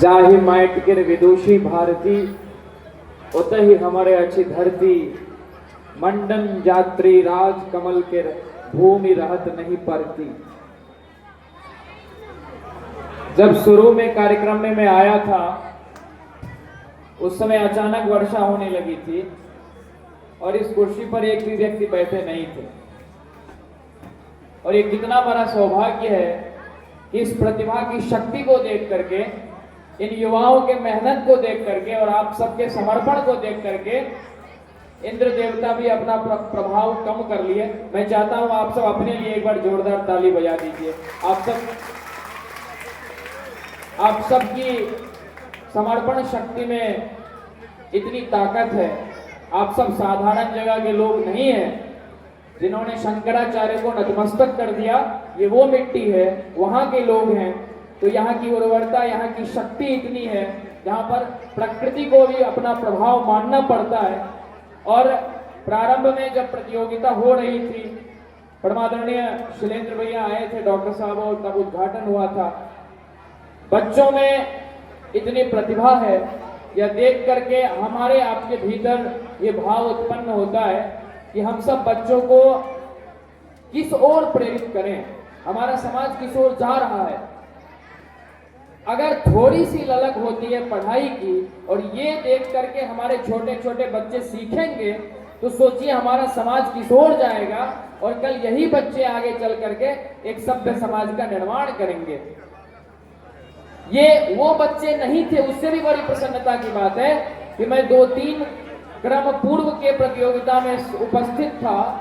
जाहि माइट के विदुषी भारती उतहि हमारे अच्छी धरती मंडन यात्री राज कमल के भूमि रहत नहीं परती। जब शुरू में कार्यक्रम में मैं आया था उस समय अचानक वर्षा होने लगी थी और इस कुर्सी पर एक भी व्यक्ति बैठे नहीं थे। और ये कितना बड़ा सौभाग्य है कि इस प्रतिभा की शक्ति को देख करके, इन युवाओं के मेहनत को देख करके और आप सबके समर्पण को देख करके इंद्र देवता भी अपना प्रभाव कम कर लिए। मैं चाहता हूं आप सब अपने लिए एक बार जोरदार ताली बजा दीजिए। आप सबकी समर्पण शक्ति में इतनी ताकत है। आप सब साधारण जगह के लोग नहीं हैं जिन्होंने शंकराचार्य को नतमस्तक कर दिया। ये वो मिट्टी है, वहां के लोग हैं। तो यहाँ की उर्वरता, यहाँ की शक्ति इतनी है जहाँ पर प्रकृति को भी अपना प्रभाव मानना पड़ता है। और प्रारंभ में जब प्रतियोगिता हो रही थी, परमादरणीय शैलेंद्र भैया आए थे, डॉक्टर साहब, और तब उद्घाटन हुआ था। बच्चों में इतनी प्रतिभा है, यह देख करके हमारे आपके भीतर ये भाव उत्पन्न होता है कि हम सब बच्चों को किस ओर प्रेरित करें, हमारा समाज किस ओर जा रहा है। अगर थोड़ी सी ललक होती है पढ़ाई की और ये देख करके हमारे छोटे छोटे बच्चे सीखेंगे तो सोचिए हमारा समाज किस ओर जाएगा। और कल यही बच्चे आगे चल करके एक सभ्य समाज का निर्माण करेंगे। ये वो बच्चे नहीं थे। उससे भी बड़ी प्रसन्नता की बात है कि मैं 2-3 क्रम पूर्व के प्रतियोगिता में उपस्थित था।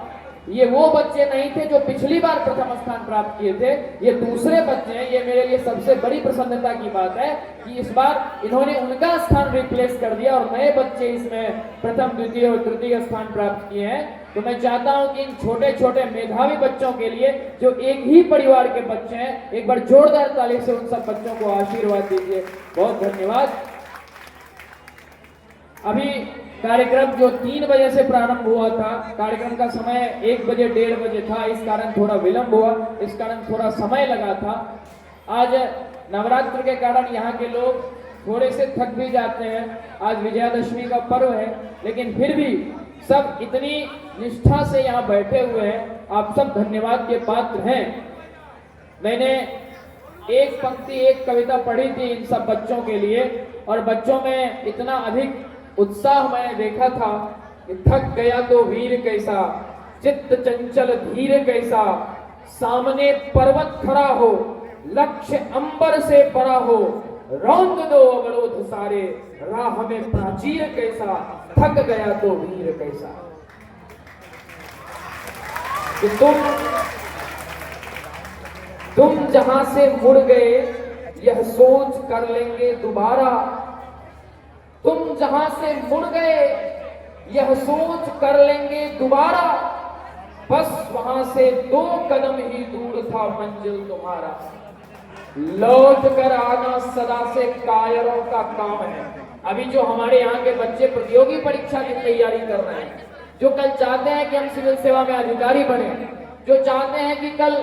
ये वो बच्चे नहीं थे जो पिछली बार प्रथम स्थान प्राप्त किए थे, ये दूसरे बच्चे हैं। ये मेरे लिए सबसे बड़ी प्रसन्नता की बात है कि इस बार इन्होंने उनका स्थान रिप्लेस कर दिया और नए बच्चे इसमें प्रथम, द्वितीय और तृतीय स्थान प्राप्त किए हैं। तो मैं चाहता हूं कि इन छोटे छोटे मेधावी बच्चों के लिए, जो एक ही परिवार के बच्चे हैं, एक बार जोरदार ताली से उन सब बच्चों को आशीर्वाद दीजिए। बहुत धन्यवाद। अभी कार्यक्रम जो 3 बजे से प्रारंभ हुआ था, कार्यक्रम का समय 1 बजे 1:30 बजे था। इस कारण थोड़ा विलंब हुआ, इस कारण थोड़ा समय लगा था। आज नवरात्र के कारण यहाँ के लोग थोड़े से थक भी जाते हैं। आज विजयादशमी का पर्व है, लेकिन फिर भी सब इतनी निष्ठा से यहाँ बैठे हुए हैं। आप सब धन्यवाद के पात्र हैं। मैंने एक पंक्ति, एक कविता पढ़ी थी इन सब बच्चों के लिए, और बच्चों में इतना अधिक उत्साह मैंने देखा था कि थक गया तो वीर कैसा, चित्त चंचल धीर कैसा, सामने पर्वत खड़ा हो, लक्ष्य अंबर से परा हो, रौंद दो अवरोध सारे, राह में प्राचीर कैसा, थक गया तो वीर कैसा। कि तुम जहां से मुड़ गए यह सोच कर लेंगे दोबारा। तुम जहां से मुड़ गए यह सोच कर लेंगे दोबारा, बस वहां से 2 कदम ही दूर था मंजिल तुम्हारा। लौट कर आना सदा से कायरों का काम है। अभी जो हमारे यहाँ के बच्चे प्रतियोगी परीक्षा की तैयारी कर रहे हैं, जो कल चाहते हैं कि हम सिविल सेवा में अधिकारी बने, जो चाहते हैं कि कल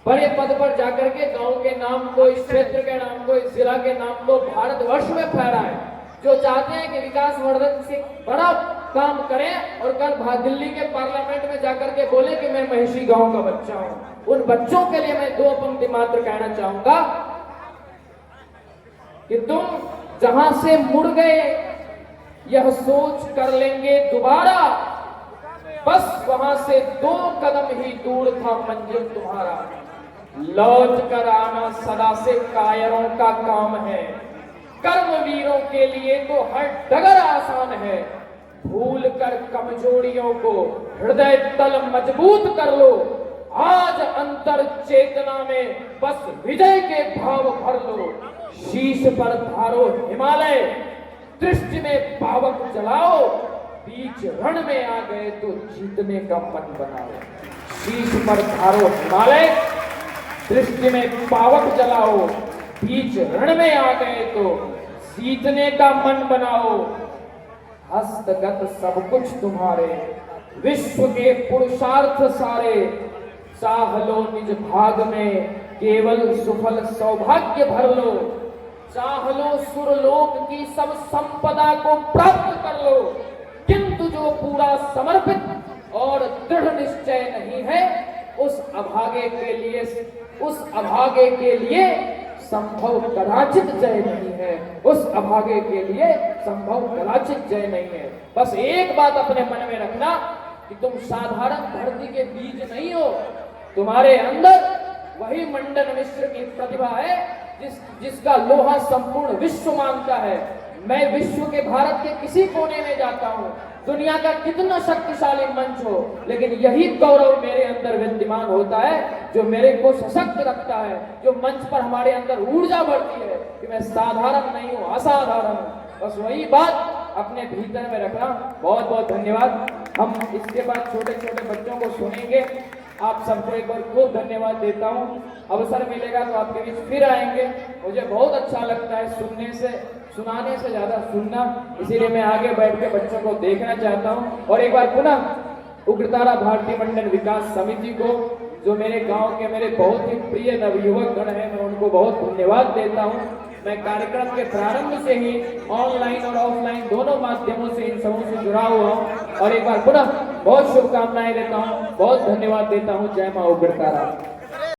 बड़े पद पर जाकर के गांव के नाम को, इस क्षेत्र के नाम को, इस जिला के नाम को भारतवर्ष में फहराएं, जो चाहते हैं कि विकास वर्धन से बड़ा काम करें और कल दिल्ली के पार्लियामेंट में जाकर के बोले कि मैं महिषी गांव का बच्चा हूं। उन बच्चों के लिए मैं 2 पंक्ति मात्र कहना चाहूंगा कि तुम जहां से मुड़ गए यह सोच कर लेंगे दोबारा, बस वहां से 2 कदम ही दूर था मंजिल तुम्हारा। लौट कर आना सदा से कायरों का काम है, कर्मवीरों के लिए तो हर डगर आसान है। भूल कर कमजोरियों को हृदय तल मजबूत कर लो, आज अंतर चेतना में बस विजय के भाव भर लो। शीश पर धारो हिमालय, दृष्टि में पावक जलाओ, बीच रण में आ गए तो जीतने का मन बनाओ। शीश पर धारो हिमालय, दृष्टि में पावक जलाओ, बीच रण में आ गए तो जीतने का मन बनाओ। हस्तगत सब कुछ तुम्हारे, विश्व के पुरुषार्थ सारे, चाह लो निज भाग में केवल सुफल सौभाग्य भर लो, चाह लो सुरलोक की सब संपदा को प्राप्त कर लो, किंतु जो पूरा समर्पित और दृढ़ निश्चय नहीं है उस अभागे के लिए संभव कदाचित जय नहीं है, उस अभागे के लिए संभव कदाचित जय नहीं है। बस एक बात अपने मन में रखना कि तुम साधारण धरती के बीज नहीं हो, तुम्हारे अंदर वही मंडन मिश्र की प्रतिभा है जिसका लोहा संपूर्ण विश्व मांगता है। मैं विश्व के भारत के किसी कोने में जाता हूँ, दुनिया का कितना शक्तिशाली मंच हो, लेकिन यही गौरव मेरे अंदर विद्यमान होता है जो मेरे को सशक्त रखता है, जो मंच पर हमारे अंदर ऊर्जा बढ़ती है कि मैं साधारण नहीं हूँ, असाधारण हूँ। बस वही बात अपने भीतर में रखना। बहुत बहुत धन्यवाद। हम इसके बाद छोटे छोटे बच्चों को सुनेंगे। आप सबको एक बार खूब धन्यवाद देता हूँ। अवसर मिलेगा तो आपके बीच फिर आएंगे। मुझे बहुत अच्छा लगता है सुनाने से ज्यादा सुनना, इसीलिए मैं आगे बैठ के बच्चों को देखना चाहता हूँ। और एक बार पुनः उग्रतारा भारतीय मंडन विकास समिति को, जो मेरे गांव के मेरे बहुत ही प्रिय नवयुवक गण हैं, मैं उनको बहुत धन्यवाद देता हूँ। मैं कार्यक्रम के प्रारंभ से ही ऑनलाइन और ऑफलाइन दोनों माध्यमों से इन समूह से जुड़ा हुआ हूँ और एक बार पुनः बहुत शुभकामनाएं देता हूँ, बहुत धन्यवाद देता हूँ। जय मां उग्रतारा।